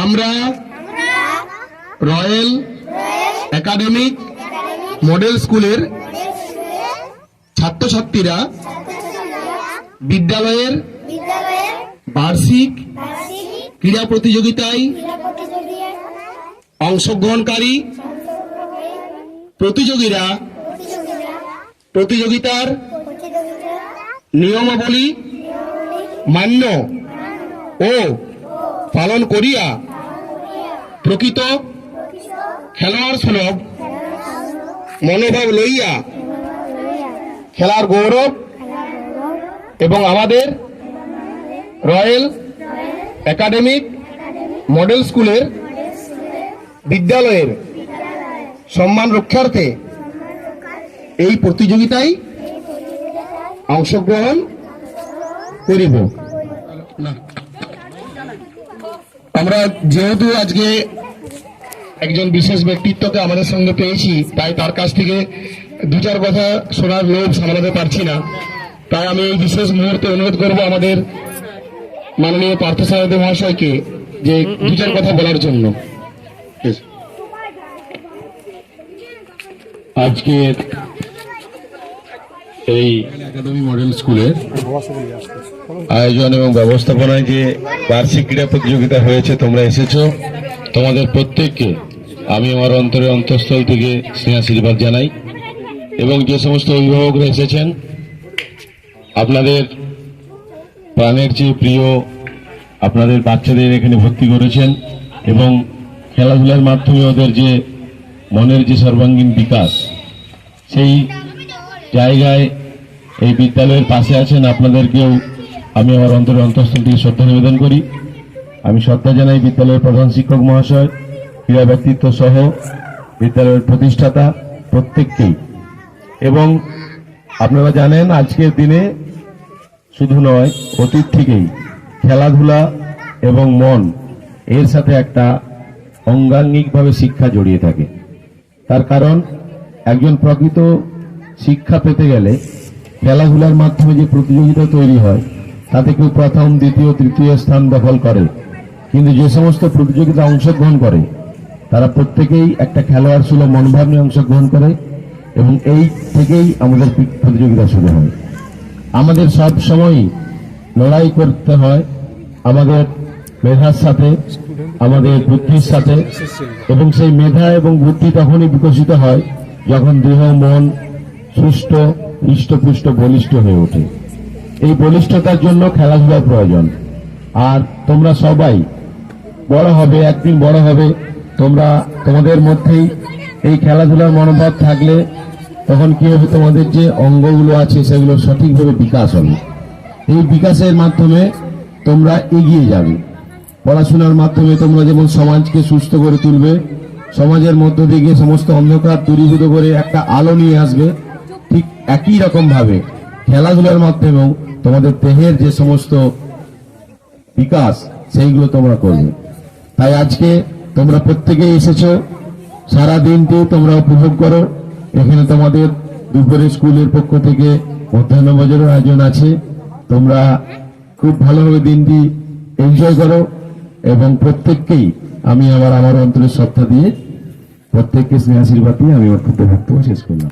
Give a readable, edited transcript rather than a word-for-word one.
আমরা royal academic model স্কুলের ছাত্রছাত্রীরা বিদ্যালয়ের বার্ষিক ক্রীড়া প্রতিযোগিতায় অংশগ্রহণকারী প্রতিযোগিতার নিয়মাবলী মান্য ও পালন করিয়া প্রকৃত খেলোয়াড় সুলভ মনোভাব লইয়া খেলার গৌরব এবং আমাদের রয়্যাল একাডেমিক মডেল স্কুলের বিদ্যালয়ের সম্মান রক্ষার্থে এই প্রতিযোগিতায় অংশগ্রহণ করিব। আমরা যেহেতু আজকে একজন বিশেষ ব্যক্তিত্বকে আমাদের সঙ্গে পেয়েছি, তাই তার কাছ থেকে দু চার কথা শোনার লোভ সামলাতে পারছি না, তাই আমি এই বিশেষ মুহূর্তে অনুরোধ করব আমাদের মাননীয় পার্থসারথী মহাশয়কে যে দু চার কথা বলার জন্য। আজকে এই একাডেমি মডেল স্কুলের আয়োজন এবং ব্যবস্থাপনায় যে বার্ষিক ক্রীড়া প্রতিযোগিতা হয়েছে, তোমরা এসেছো, তোমাদের প্রত্যেককে আমি আমার অন্তরের অন্তঃস্থল থেকে স্নেহাশীর্বাদ জানাই। এবং যে সমস্ত অভিভাবকরা এসেছেন, আপনাদের প্রাণের চেয়ে প্রিয় আপনাদের বাচ্চাদের এখানে ভর্তি করেছেন এবং খেলাধুলার মাধ্যমে ওদের যে মনের যে সর্বাঙ্গীন বিকাশ, সেই জায়গায় এই বিদ্যালয়ের পাশে আছেন। আপনাদেরকেও আমি আমার অন্তরের অন্তঃস্থল থেকে শ্রদ্ধা নিবেদন করি। আমি শ্রদ্ধা জানাই বিদ্যালয়ের প্রধান শিক্ষক মহাশয়, ক্রীড়া ব্যক্তিত্ব সহ বিদ্যালয়ের প্রতিষ্ঠাতা প্রত্যেককেই। এবং আপনারা জানেন, আজকের দিনে শুধু নয়, অতীত থেকেই খেলাধুলা এবং মন এর সাথে একটা অঙ্গাঙ্গিকভাবে শিক্ষা জড়িয়ে থাকে। তার কারণ, একজন প্রকৃত শিক্ষা পেতে গেলে খেলাধুলার মাধ্যমে যে প্রতিযোগিতা তৈরি হয়, তাতে কেউ প্রথম, দ্বিতীয়, তৃতীয় স্থান দখল করে, কিন্তু যে সমস্ত প্রতিযোগিতা অংশগ্রহণ করে তারা প্রত্যেকেই একটা খেলোয়াড় সুলভ মনোভাব নিয়ে অংশগ্রহণ করে এবং এই থেকেই আমাদের প্রতিযোগিতা শুরু হয়। আমাদের সব সময়ই লড়াই করতে হয় আমাদের মেধার সাথে, আমাদের বুদ্ধির সাথে, এবং সেই মেধা এবং বুদ্ধি তখনই বিকশিত হয় যখন দেহ মন সুস্থ, হৃষ্টপুষ্ট, বলিষ্ঠ হয়ে ওঠে। এই বলিষ্ঠতার জন্য খেলাধুলার প্রয়োজন। আর তোমরা সবাই বড় হবে, একদিন বড় হবে, তোমরা তোমাদের মধ্যেই এই খেলাধুলার মনোভাব থাকলে তখন কি হবে, তোমাদের যে অঙ্গগুলো আছে সেগুলো সঠিকভাবে বিকাশ হবে। এই বিকাশের মাধ্যমে তোমরা এগিয়ে যাবে। পড়াশোনার মাধ্যমে তোমরা যেমন সমাজকে সুস্থ করে তুলবে, সমাজের মধ্য দিয়ে সমস্ত অন্ধকার দূরীভূত করে একটা আলো নিয়ে আসবে, ঠিক একই রকম ভাবে খেলাধুলার মাধ্যমেও তোমাদের দেহের যে সমস্ত বিকাশ সেইগুলো তোমরা করবে। তাই আজকে তোমরা প্রত্যেকেই এসেছো, সারা দিনটি তোমরা উপভোগ করো। এখানে তোমাদের দুপুরে স্কুলের পক্ষ থেকে মধ্যাহ্ন ভোজনের আয়োজন আছে। তোমরা খুব ভালোভাবে দিনটি এনজয় করো এবং প্রত্যেককেই আমি আমার অন্তরের শ্রদ্ধা দিয়ে প্রত্যেককে স্নেহ আশীর্বাদ দিয়ে আমি আমার ক্ষুদ্র বক্তব্য শেষ করলাম।